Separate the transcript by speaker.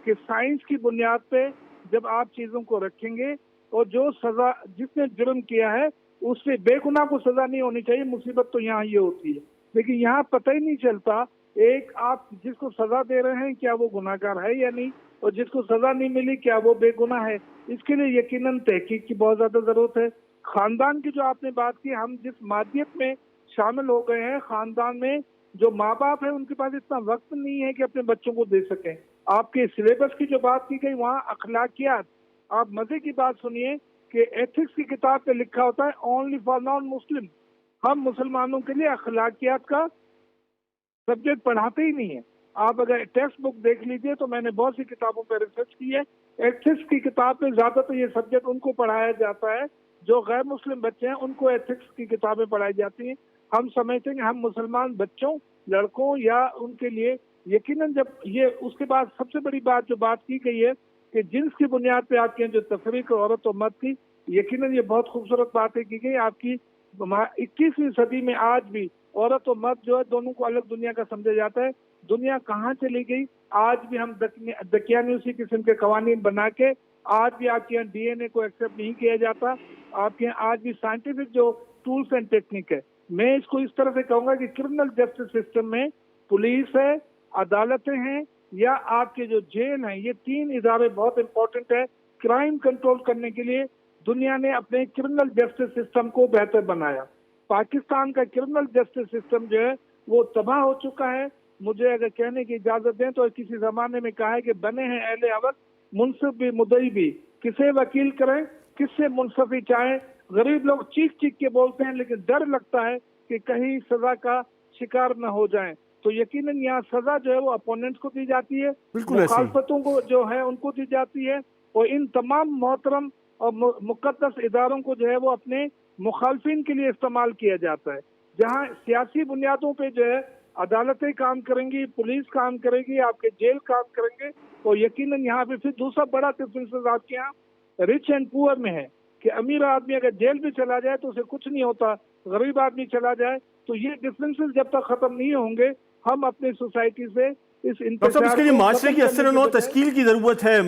Speaker 1: کہ साइंस की बुनियाद पे जब आप चीजों को रखेंगे और जो सजा जिसने जुर्म किया है उससे बेगुनाह को सजा नहीं होनी चाहिए। मुसीबत तो यहाँ ये होती है, लेकिन यहाँ पता ही नहीं चलता एक आप जिसको सजा दे रहे हैं क्या वो गुनाहगार है या नहीं, और जिसको सजा नहीं मिली क्या वो बेगुनाह है। इसके लिए यकीनन तहकीक की बहुत ज्यादा जरूरत है। खानदान की जो आपने बात की, हम जिस मादियत में शामिल हो गए हैं, खानदान में जो माँ बाप है उनके पास इतना वक्त नहीं है कि अपने बच्चों को दे सकें। आपके सिलेबस की जो बात की गई वहाँ अखलाकियात, आप मजे की बात सुनिए कि एथिक्स की किताब पे लिखा होता है ओनली फॉर नॉन मुस्लिम। हम मुसलमानों के लिए अखलाकियात का सब्जेक्ट पढ़ाते ही नहीं है। आप अगर टेक्स्ट बुक देख लीजिए तो मैंने बहुत सी किताबों पर रिसर्च की है, एथिक्स की किताब में ज्यादातर ये सब्जेक्ट उनको पढ़ाया जाता है जो गैर मुस्लिम बच्चे हैं, उनको एथिक्स की किताबें पढ़ाई जाती हैं। हम समझते हैं कि हम मुसलमान बच्चों, लड़कों या उनके लिए यकीनन जब ये उसके बाद सबसे बड़ी बात जो बात की गई है कि जिन्स की बुनियाद पे आपके यहाँ जो तफरीक औरत और मर्द की, यकीनन ये बहुत खूबसूरत बातें की गई। आपकी 21वीं सदी में आज भी औरत और मर्द जो है दोनों को अलग दुनिया का समझा जाता है। दुनिया कहाँ चली गई? आज भी हम दकियानी उसी किस्म के कवानीन बना के आज भी आपके यहाँ DNA को एक्सेप्ट नहीं किया जाता। आपके यहाँ आज भी साइंटिफिक जो टूल्स एंड टेक्निक है, मैं इसको इस तरह से कहूंगा कि क्रिमिनल जस्टिस सिस्टम में पुलिस है, अदालतें हैं या आपके जो जेल हैं, ये तीन इदारे बहुत इंपॉर्टेंट है। क्राइम कंट्रोल करने के लिए दुनिया ने अपने क्रिमिनल जस्टिस सिस्टम को बेहतर बनाया। पाकिस्तान का क्रिमिनल जस्टिस सिस्टम जो है वो तबाह हो चुका है। मुझे अगर कहने की इजाजत दें तो किसी जमाने में कहा है कि बने हैं अहले अवध मुनसिफ भी मुदई भी, किसे वकील करें किससे मुनसफी चाहें। गरीब लोग चीख चीख के बोलते हैं लेकिन डर लगता है कि कहीं सजा का शिकार न हो जाएं। तो यकीनन यहाँ सजा जो है वो अपोनेंट्स को दी जाती है, मुखालफतों को जो है उनको दी जाती है, और इन तमाम मोहतरम और मुकद्दस इदारों को जो है वो अपने मुखालफिन के लिए इस्तेमाल किया जाता है। जहाँ सियासी बुनियादों पे जो है अदालतें काम करेंगी, पुलिस काम करेगी, आपके जेल काम करेंगे, और यकीनन यहाँ पे फिर दूसरा बड़ा डिफरेंस आपके यहाँ रिच एंड पुअर में है कि अमीर आदमी अगर जेल भी चला जाए तो उसे कुछ नहीं होता, गरीब आदमी चला जाए तो ये डिफरेंसेस जब तक खत्म नहीं होंगे हम अपनी सोसाइटी से इस इंतजार
Speaker 2: इसके लिए माशरे की असर तश्कील की जरूरत है।